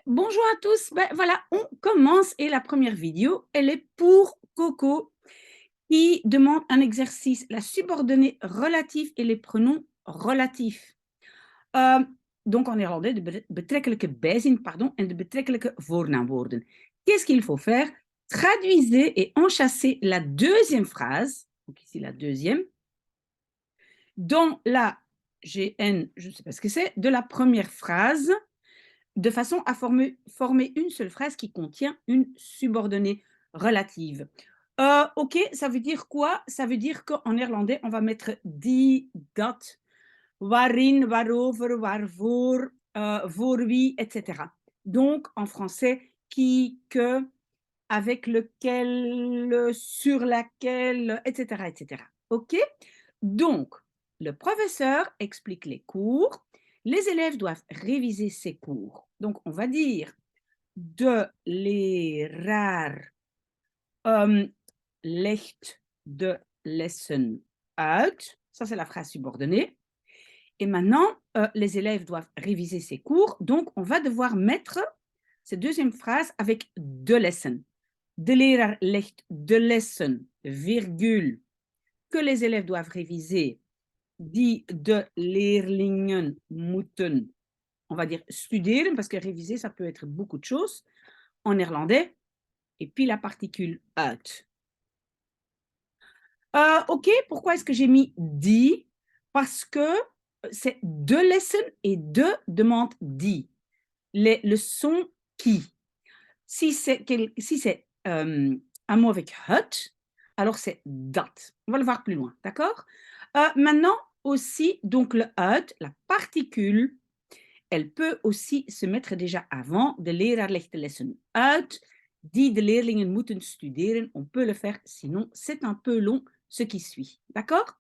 Bonjour à tous. Ben, voilà, on commence et la première vidéo, elle est pour Coco qui demande un exercice, la subordonnée relative et les pronoms relatifs. Euh, donc en néerlandais, de betrekkelijke bijzin, pardon, en de betrekkelijke voornaamwoorden. Qu'est-ce qu'il faut faire? Traduisez et enchâssez la deuxième phrase, donc ici la deuxième, dans la GN, je ne sais pas ce que c'est, de la première phrase de façon à former une seule phrase qui contient une subordonnée relative. Ok, ça veut dire quoi? Ça veut dire qu'en néerlandais, on va mettre die, dat, waarin, waarover, waarvoor, voor wie, etc. Donc, en français, qui, que, avec lequel, sur laquelle, etc., etc. Ok? Donc, le professeur explique les cours. Les élèves doivent réviser ces cours. Donc, on va dire de leraar legt de lessen uit. Ça, c'est la phrase subordonnée. Et maintenant, les élèves doivent réviser ces cours. Donc, on va devoir mettre cette deuxième phrase avec de lessen. De leraar legt de lessen, virgule, que les élèves doivent réviser, die de leerlingen moeten, on va dire studeren, parce que réviser, ça peut être beaucoup de choses, en néerlandais, et puis la particule uit. Ok, pourquoi est-ce que j'ai mis die? Parce que c'est de lesson et de demande die. Le son qui. Si c'est un mot avec het, alors c'est dat. On va le voir plus loin, d'accord? Maintenant aussi, donc le het, la particule, elle peut aussi se mettre déjà avant. De leraar legt de lessen uit. Die de leerlingen moeten studeren. On peut le faire, sinon c'est un peu long ce qui suit. D'accord?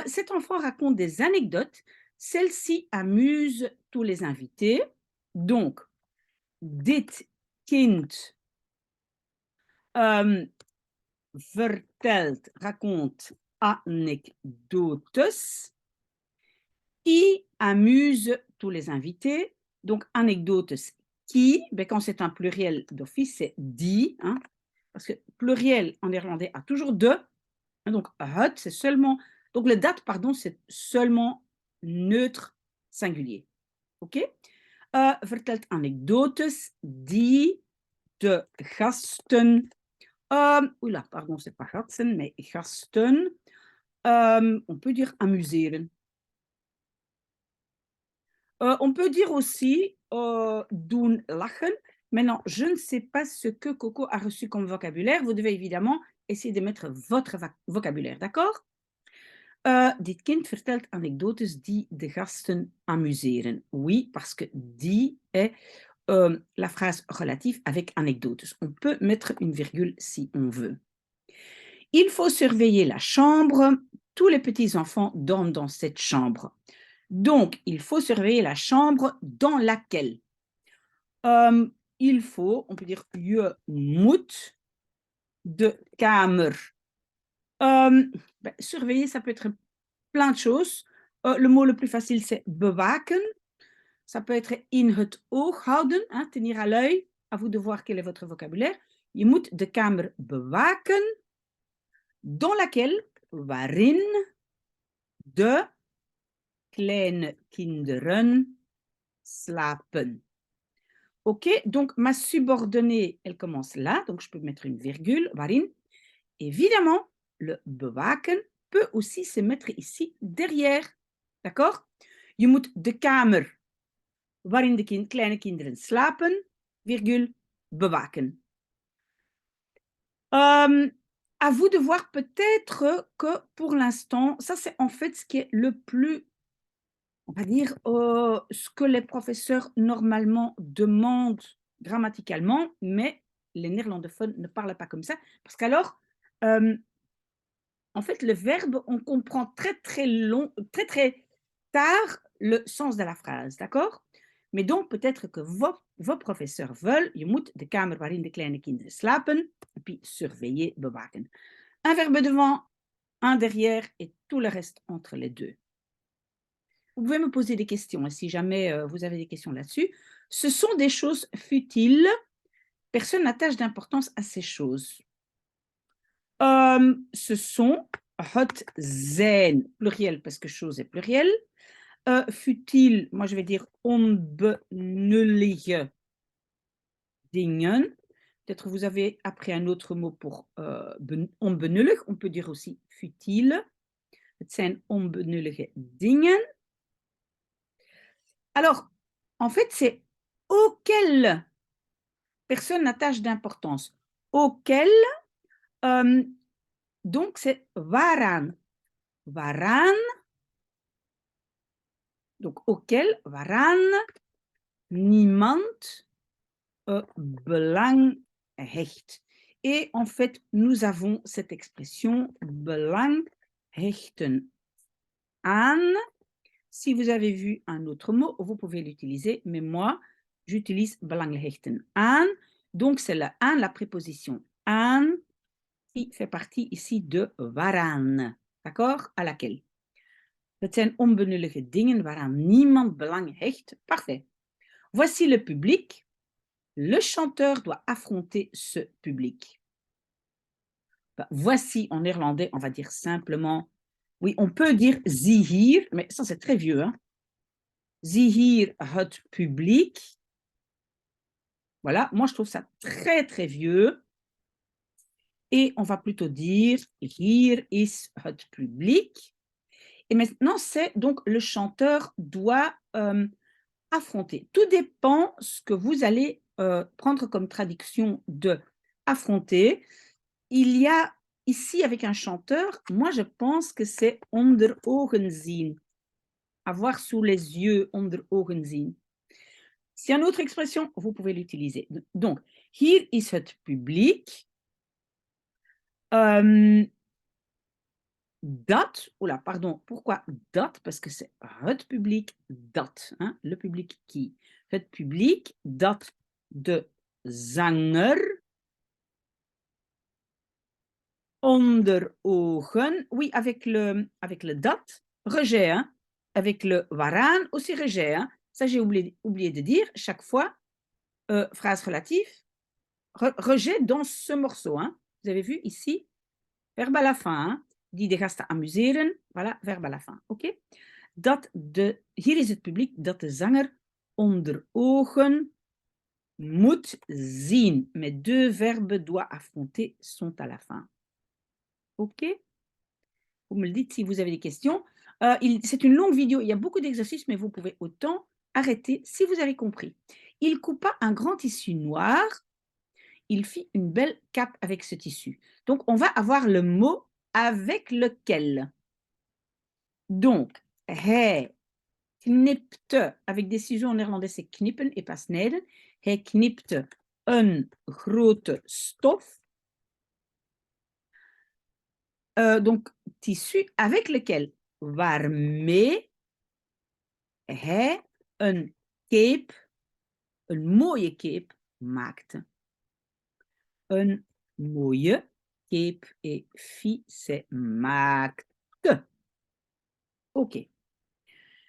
Cet enfant raconte des anecdotes. Celle-ci amuse tous les invités. Donc, dit kind vertelt, raconte anekdotes qui amuse tous les invités. Donc, anekdotes qui, ben, quand c'est un pluriel d'office, c'est die, hein, parce que pluriel en néerlandais a toujours de. Donc, het, c'est seulement. Donc, le dat, pardon, c'est seulement neutre singulier. OK? Vertelt anekdotes die de gasten. Oula, pardon, c'est pas gasten, mais gasten. On peut dire amuseren. On peut dire aussi doen lachen. Maintenant, je ne sais pas ce que Coco a reçu comme vocabulaire. Vous devez évidemment essayer de mettre votre vocabulaire, d'accord? Dit kind vertelt anekdotes die de gasten amuseren. Oui, parce que die est la phrase relative avec anekdotes. On peut mettre une virgule si on veut. Il faut surveiller la chambre. Tous les petits-enfants dorment dans cette chambre. Donc, il faut surveiller la chambre dans laquelle il faut, on peut dire je moet de kamer. Surveiller, ça peut être plein de choses. Le mot le plus facile, c'est bewaken. Ça peut être in het oog houden, hein, tenir à l'œil. À vous de voir quel est votre vocabulaire. Je moet de kamer bewaken, dans laquelle, waarin, de kleine kinderen slapen. OK, donc ma subordonnée, elle commence là, donc je peux mettre une virgule, waarin. Évidemment, le bewaken peut aussi se mettre ici derrière. D'accord? Je moet de kamer waarin de kleine kinderen slapen, virgule, bewaken. À vous de voir peut-être que pour l'instant, ça c'est en fait ce qui est le plus, on va dire, ce que les professeurs normalement demandent grammaticalement, mais les néerlandophones ne parlent pas comme ça, parce qu'alors, en fait, le verbe, on comprend très très tard le sens de la phrase, d'accord? Mais donc, peut-être que vos professeurs veulent, je moet de kamer waarin de kleine kinderen slapen, et puis surveiller, bewaken. Un verbe devant, un derrière, et tout le reste entre les deux. vous pouvez me poser des questions, hein, si jamais vous avez des questions là-dessus. Ce sont des choses futiles. Personne n'attache d'importance à ces choses. Ce sont het zijn, pluriel parce que chose est pluriel. Futile, moi je vais dire onbenullige dingen. Peut-être vous avez appris un autre mot pour onbenullig. On peut dire aussi futile. Het zijn onbenullige dingen. Alors, en fait, c'est auquel personne n'attache d'importance. Auquel, donc c'est waaraan. Waaraan, donc auquel, waaraan niemand belang hecht. Et en fait, nous avons cette expression belang hechten aan. Si vous avez vu un autre mot, vous pouvez l'utiliser, mais moi, j'utilise belang hechten aan. Donc, c'est le aan, la préposition aan, qui fait partie ici de waaraan. D'accord? À laquelle. Het zijn onbenullige dingen waaraan niemand belang hecht. Parfait. Voici le public. Le chanteur doit affronter ce public. Ben, voici en néerlandais, on va dire simplement. Oui, on peut dire zie hier, mais ça c'est très vieux. Hein? Zie hier het publiek. Voilà, moi je trouve ça très très vieux. Et on va plutôt dire hier is het publiek. Et maintenant, c'est donc le chanteur doit affronter. Tout dépend ce que vous allez prendre comme traduction de affronter. Il y a ici avec un chanteur, moi je pense que c'est onder ogen zien. Avoir sous les yeux, onder ogen zien. S'il y a une autre expression, vous pouvez l'utiliser. Donc, hier is het publiek. Dat, oula, pardon, pourquoi dat? Parce que c'est het publiek, dat, hein, le public qui. Het publiek, dat de zanger onder ogen, oui, avec le dat, rejet, hein, avec le waaraan, aussi rejet, hein. Ça j'ai oublié de dire, chaque fois, phrase relative, rejet dans ce morceau, hein. Vous avez vu ici, verbe à la fin, hein. Die de gasten amuseren, voilà, verbe à la fin, ok? Hier is het publiek dat de zanger onder ogen moet zien. Mes deux verbes doit affronter sont à la fin. Ok? Vous me le dites si vous avez des questions. C'est une longue vidéo, il y a beaucoup d'exercices, mais vous pouvez autant arrêter si vous avez compris. Il coupa un grand tissu noir. Il fit une belle cape avec ce tissu. Donc, on va avoir le mot avec lequel. Donc, hij knipte, avec des ciseaux en néerlandais, c'est knippen et pas snijden. Hij knipte een grote stof. Donc, tissu avec lequel, waarmee hij een cape, een mooie cape maakte. Een mooie cape et fit, c'est maakte. Ok.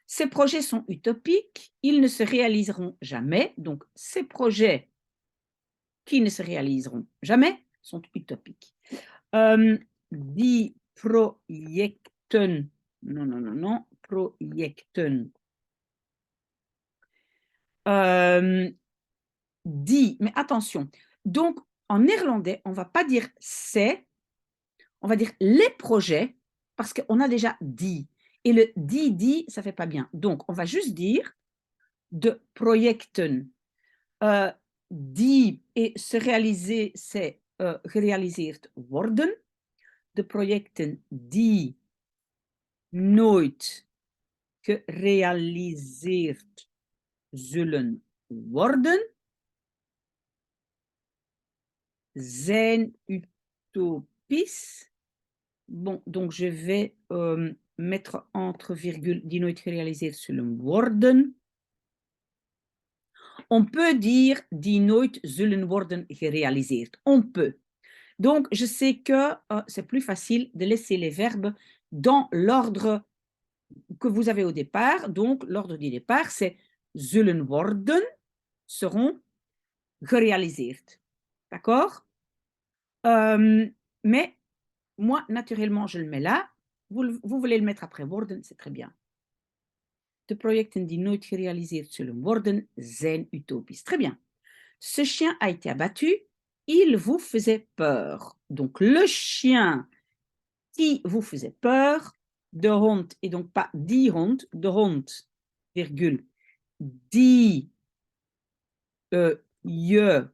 Ces projets sont utopiques, ils ne se réaliseront jamais. Donc, ces projets qui ne se réaliseront jamais sont utopiques. Die projecten, non, projecten. Die, mais attention. Donc, en néerlandais, on ne va pas dire c'est, on va dire les projets, parce qu'on a déjà dit. Et le dit, ça ne fait pas bien. Donc, on va juste dire de projecten. Die et se réaliser, c'est gerealiseerd worden. De projecten die nooit gerealiseerd zullen worden, zijn utopisch. Bon, donc je vais mettre entre virgules die nooit gerealiseerd zullen worden. On peut dire die nooit zullen worden gerealiseerd. On peut. Donc, je sais que c'est plus facile de laisser les verbes dans l'ordre que vous avez au départ. Donc, l'ordre du départ, c'est zullen worden, seront gerealiseerd. D'accord? Mais moi, naturellement, je le mets là. Vous voulez le mettre après worden, c'est très bien. De projecten die nooit gerealiseerd zullen worden, zijn utopisch. Très bien. Ce chien a été abattu, il vous faisait peur. Donc, le chien qui vous faisait peur, de hond, et donc pas die hond, de hond, virgule, die, je,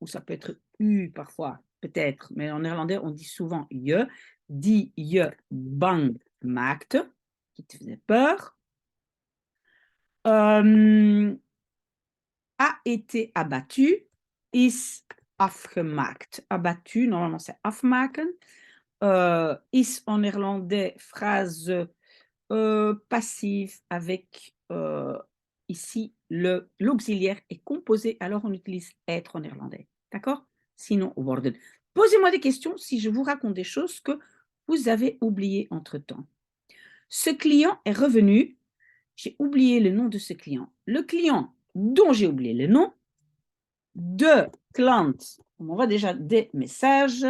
ou ça peut être u parfois, peut-être, mais en néerlandais, on dit souvent je, die je bang maakte, qui te faisait peur, a été abattu, is afgemaakt. Abattu, normalement c'est afmaken. Is en néerlandais, phrase passive avec ici l'auxiliaire est composé, alors on utilise être en néerlandais. D'accord? Sinon, worden. Posez-moi des questions si je vous raconte des choses que vous avez oubliées entre-temps. Ce client est revenu. J'ai oublié le nom de ce client. Le client dont j'ai oublié le nom, de klant. On m'envoie déjà des messages,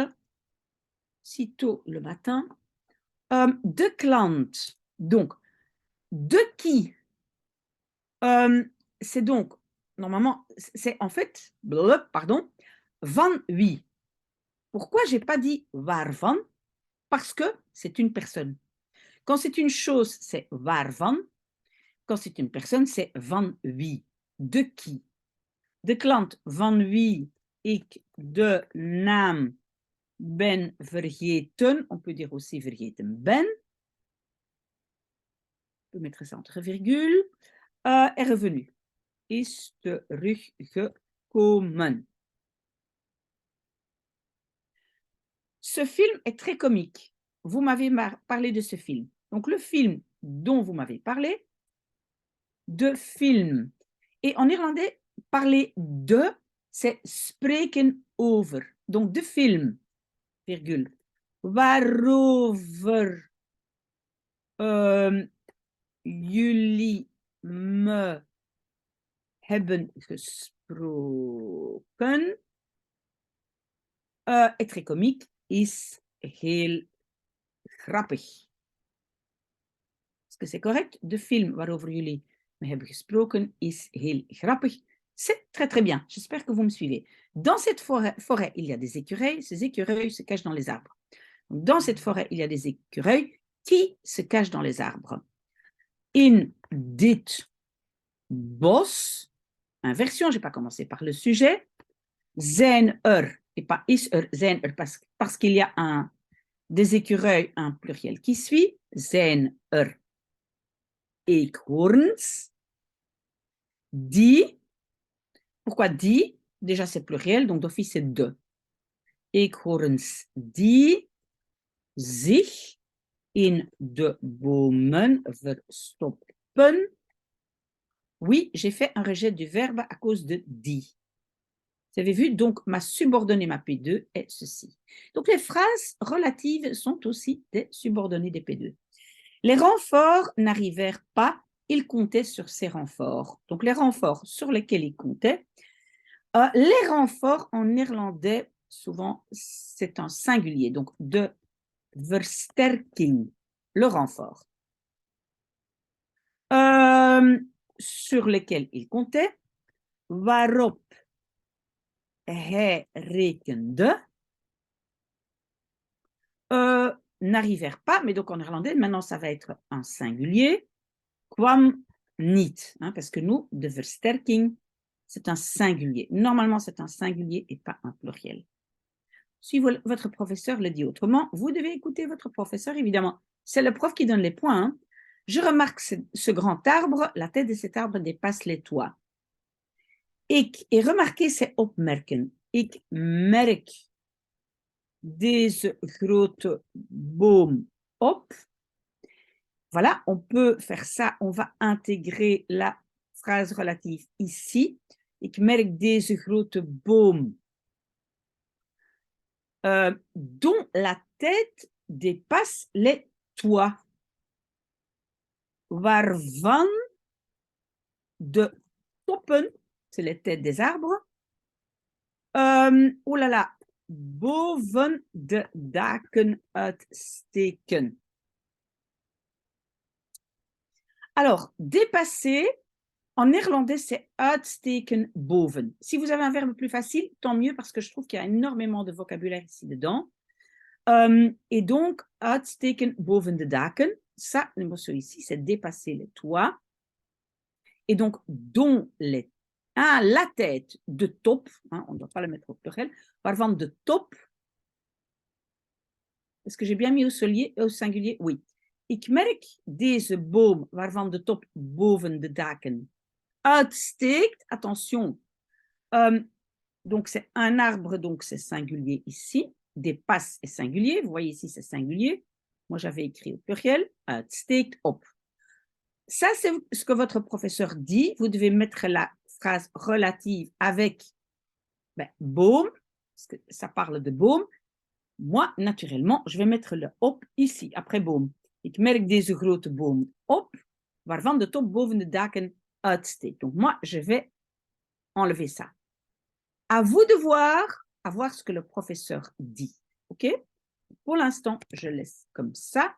sitôt le matin. De klant. Donc, de qui? C'est donc, normalement, c'est en fait, pardon, van wie. Pourquoi je n'ai pas dit waarvan? Parce que c'est une personne. Quand c'est une chose, c'est waarvan. Quand c'est une personne, c'est van wie. De qui? De klant van wie ik de naam ben vergeten. On peut dire aussi vergeten ben. On peut mettre ça entre virgules. Est revenu. Is teruggekomen. Ce film est très comique. Vous m'avez parlé de ce film. Donc, le film dont vous m'avez parlé, de film. Et en néerlandais, parler de, c'est spreken over. Donc, de film, virgule. Waarover jullie me hebben gesproken est très comique, is heel grappig. Est-ce que c'est correct? De film waarover jullie me hebben gesproken is heel grappig. C'est très très bien. J'espère que vous me suivez. Dans cette forêt, il y a des écureuils. Ces écureuils se cachent dans les arbres. Dans cette forêt, il y a des écureuils qui se cachent dans les arbres. In dit bos, inversion, je n'ai pas commencé par le sujet. Zijn et pas is zijn parce qu'il y a des écureuils, un pluriel qui suit. Zijn eekhoorns. Die, pourquoi die? Déjà c'est pluriel, donc d'office c'est de. Eekhoorns die zich in de bomen verstoppen. Oui, j'ai fait un rejet du verbe à cause de die. Vous avez vu, donc ma subordonnée, ma P2 est ceci. Donc les phrases relatives sont aussi des subordonnées des P2. Les renforts n'arrivèrent pas, ils comptaient sur ces renforts. Donc les renforts sur lesquels ils comptaient. Les renforts en néerlandais, souvent, c'est un singulier. Donc de versterking, le renfort. Sur lesquels ils comptaient. Waarop hij rekende. N'arrivèrent pas, mais donc en néerlandais, maintenant ça va être un singulier. Kwam niet, hein, parce que nous, de versterking, c'est un singulier. Normalement, c'est un singulier et pas un pluriel. Si votre professeur le dit autrement, vous devez écouter votre professeur, évidemment. C'est le prof qui donne les points. Hein. Je remarque ce grand arbre, la tête de cet arbre dépasse les toits. Et remarquez, c'est opmerken. Ik merk deze grote boom op. Voilà, on peut faire ça. On va intégrer la phrase relative ici. Ik merk deze grote boom dont la tête dépasse les toits. waarvan de toppen, c'est les têtes des arbres, oh là là, boven de daken uitsteken. Alors, dépasser, en néerlandais, c'est uitsteken boven. Si vous avez un verbe plus facile, tant mieux, parce que je trouve qu'il y a énormément de vocabulaire ici dedans. Et donc, uitsteken boven de daken, ça, le morceau ici, c'est dépasser les toits. Et donc, dont les... Ah, la tête de top, hein, on ne doit pas le mettre au pluriel, waarvan de top. Est-ce que j'ai bien mis au singulier? Oui. Ik merk deze boom waarvan de top boven de daken uitsteekt. Attention. Donc, c'est un arbre, donc c'est singulier ici. Dépasse est singulier. Vous voyez ici, c'est singulier. Moi, j'avais écrit au pluriel. Uitsteekt op. Ça, c'est ce que votre professeur dit. Vous devez mettre la phrase relative avec boom, parce que ça parle de boom. Moi, naturellement, je vais mettre le op ici, après boom. Ik merk deze grote boom op, waarvan de top boven de daken uitsteekt. Donc, moi, je vais enlever ça. À vous de voir ce que le professeur dit. OK? Pour l'instant, je laisse comme ça.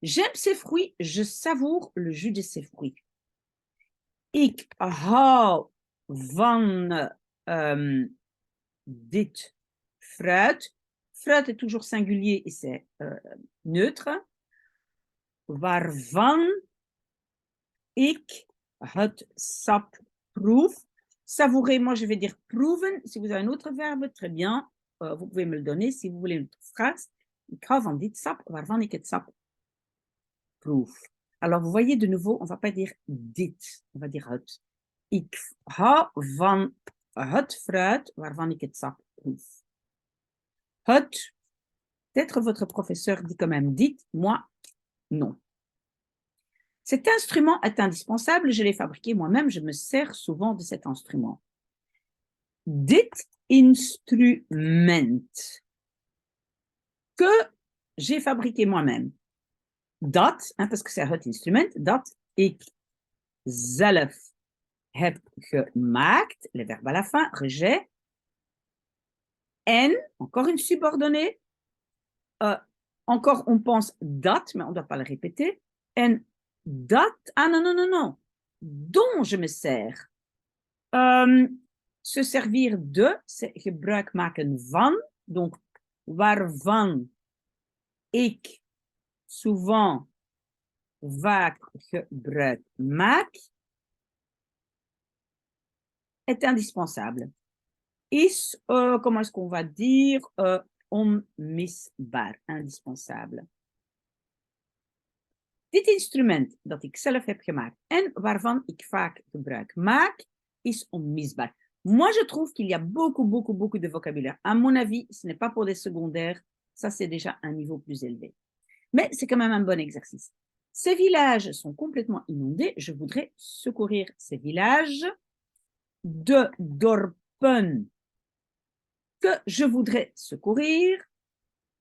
J'aime ces fruits, je savoure le jus de ces fruits. Ik hou van dit fruit. Fruit est toujours singulier et c'est neutre. Waarvan ik het sap proef. Savourer, moi je vais dire proeven. Si vous avez un autre verbe, très bien. Vous pouvez me le donner si vous voulez une autre phrase. Ik hou van dit sap, waarvan ik het sap proef. Alors vous voyez de nouveau, on ne va pas dire dit, on va dire het. Ik hou van het fruit waarvan ik het sap proef. Het, peut-être votre professeur dit quand même dit, moi, non. Cet instrument est indispensable, je l'ai fabriqué moi-même, je me sers souvent de cet instrument. Dit instrument que j'ai fabriqué moi-même. Dat, parce que c'est het instrument, dat ik zelf heb gemaakt, le verbe à la fin, rejet. En, encore une subordonnée. Encore, on pense dat, mais on ne doit pas le répéter. En dat, ah non, dont je me sers. Se servir de, c'est gebruik maken van, donc waarvan ik souvent, vaak gebruik maak, est indispensable. Is, comment est-ce qu'on va dire, onmisbaar, indispensable. Dit instrument dat ik zelf heb gemaakt en waarvan ik vaak gebruik maak, is onmisbaar. Moi, je trouve qu'il y a beaucoup de vocabulaire. À mon avis, ce n'est pas pour des secondaires. Ça, c'est déjà un niveau plus élevé. Mais c'est quand même un bon exercice. Ces villages sont complètement inondés. Je voudrais secourir ces villages. De dorpen que je voudrais secourir.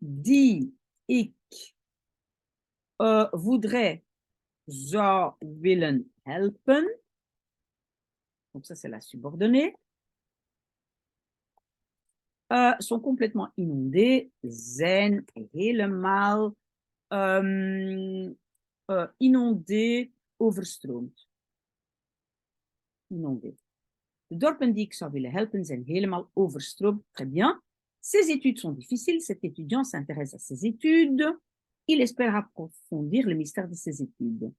Die ik voudrais, zou willen helpen. Donc ça, c'est la subordonnée. Sont complètement inondés, zijn helemaal inondés, overstroomd. Inondés. De dorpen die ik zou willen helpen zijn helemaal overstroomd. Très bien. Ces études sont difficiles. Cet étudiant s'intéresse à ses études. Il espère approfondir le mystère de ses études.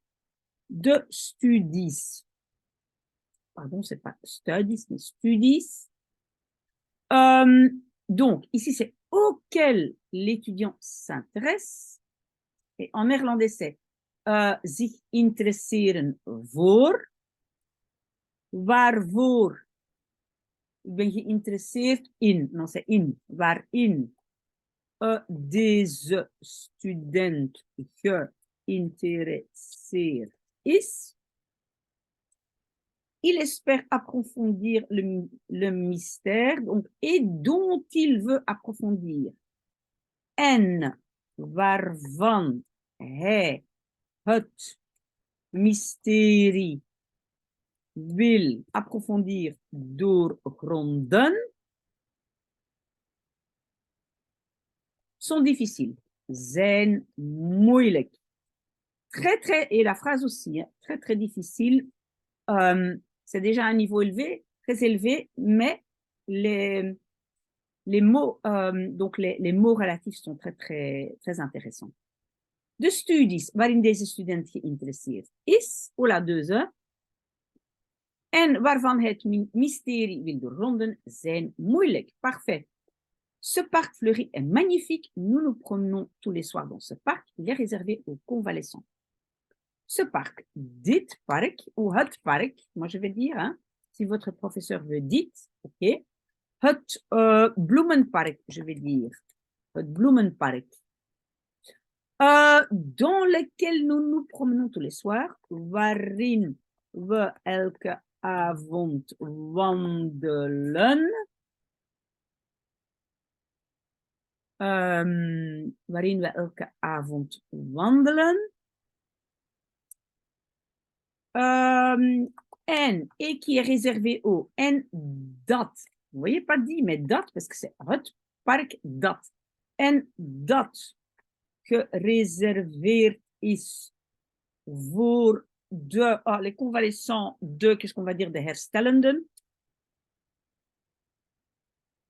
De studies. Pardon, c'est pas studies, mais studies. Donc, ici, c'est auquel l'étudiant s'intéresse. Et en néerlandais, c'est zich interesseren voor. Waarvoor? Ik ben geïnteresseerd in. Non, c'est in. Waarin deze student geïnteresseerd is. Il espère approfondir le mystère, donc, et dont il veut approfondir. En waarvan hij het mysterie wil approfondir, doorgronden, sont difficiles, zijn moeilijk. Très, très, et la phrase aussi, hein, très, très difficile. C'est déjà un niveau élevé, très élevé, mais les mots, donc les mots relatifs sont très, très, très intéressants. De studies waarin deze student geïnteresseerd is, ola 2, en waarvan het mysterie wil doorgronden, zijn moeilijk. Parfait. Ce parc fleuri est magnifique. Nous nous promenons tous les soirs dans ce parc. Il est réservé aux convalescents. Ce parc, dit parc, ou het parc, moi je vais dire, hein, si votre professeur veut dit, ok. Het bloemenpark, je vais dire. Het bloemenpark. Dans lequel nous nous promenons tous les soirs, waarin we elke avond wandelen. Waarin we elke avond wandelen. En, et qui est réservé au, en dat. Vous voyez, pas dit, mais dat, parce que c'est het park dat. En dat gereserveerd is voor les convalescents de, qu'est-ce qu'on va dire, de herstellenden,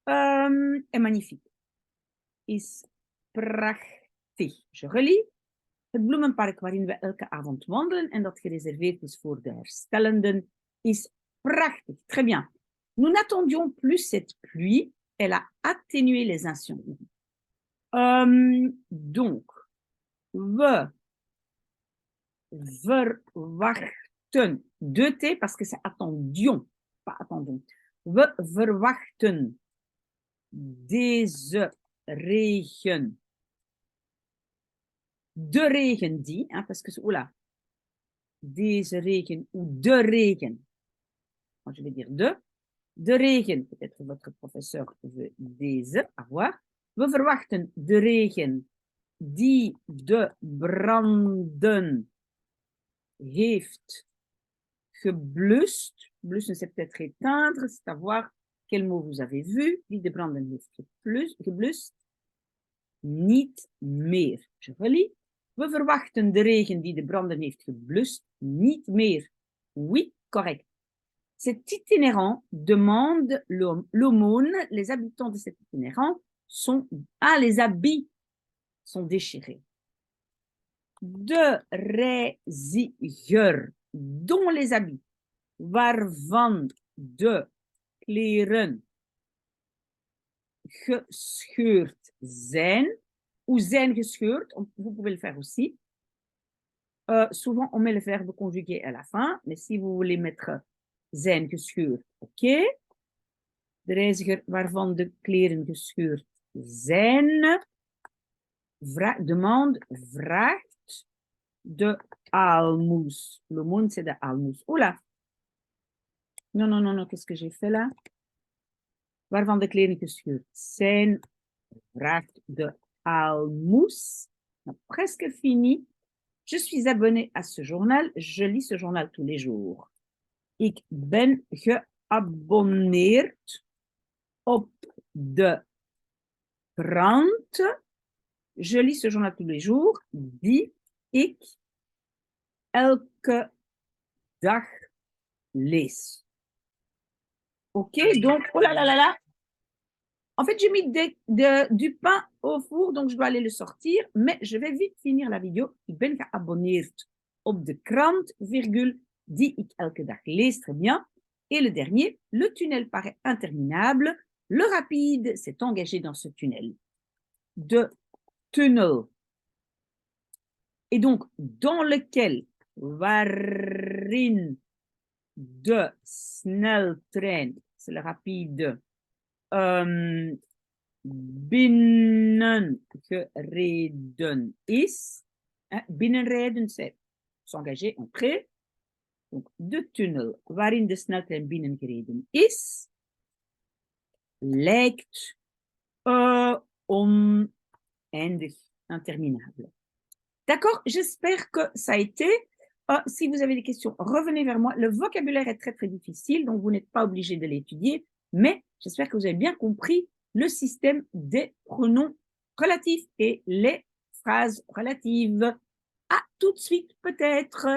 est magnifique. Is prachtig. Je relis. Het bloemenpark waarin we elke avond wandelen en dat gereserveerd is voor de herstellenden is prachtig. Très bien. Nous n'attendions plus cette pluie. Elle a atténué les incendies. Donc, we verwachten, 2T parce que c'est attendions, pas attendons. We verwachten deze regen. De regen die, hein, parce que c'est, oula, deze regen ou de regen. Moi, je vais dire de regen, peut-être votre professeur veut deze avoir. We verwachten de regen die de branden heeft geblust. Blussen, c'est peut-être éteindre, c'est à voir quel mot vous avez vu. Die de branden heeft geblust. Niet meer. Je relis. We verwachten de regen die de branden heeft geblust niet meer. Oui, correct. Cet itinérant demande l'aumône. Les habitants de cet itinérant sont... Ah, les habits sont déchirés. De reiziger, dont les habits, waarvan de kleren gescheurd zijn, ou zijn gescheurd, vous pouvez le faire aussi. Souvent, on met le verbe conjugué à la fin, mais si vous voulez mettre zijn gescheurd, ok. De reiziger waarvan de kleren gescheurd zijn, demande, vraagt de aalmoes. Le monde, c'est de aalmoes. Oula! Non, non, non, non, qu'est-ce que j'ai fait là? Waarvan de kleren gescheurd zijn, vraagt de aalmoes. Presque fini. Je suis abonnée à ce journal. Je lis ce journal tous les jours. Ik ben geabonneerd op de krant. Je lis ce journal tous les jours. Die ik elke dag lees. Ok, donc, oh là là là là. En fait, j'ai mis du pain au four, donc je dois aller le sortir, mais je vais vite finir la vidéo. Ik ben geabonneerd op de krant, virgule, die ik elke dag lees. Très bien. Et le dernier, le tunnel paraît interminable. Le rapide s'est engagé dans ce tunnel. De tunnel. Et donc, dans lequel, waarin de sneltrein, c'est le rapide, binnengereden is. Binnenrijden, c'est s'engager, entrer. Donc, de tunnel waarin de sneltrein binnengereden is, lijkt oneindig, interminable. D'accord? J'espère que ça a été. Si vous avez des questions, revenez vers moi. Le vocabulaire est très, très difficile, donc vous n'êtes pas obligé de l'étudier, mais j'espère que vous avez bien compris le système des pronoms relatifs et les phrases relatives. À tout de suite peut-être.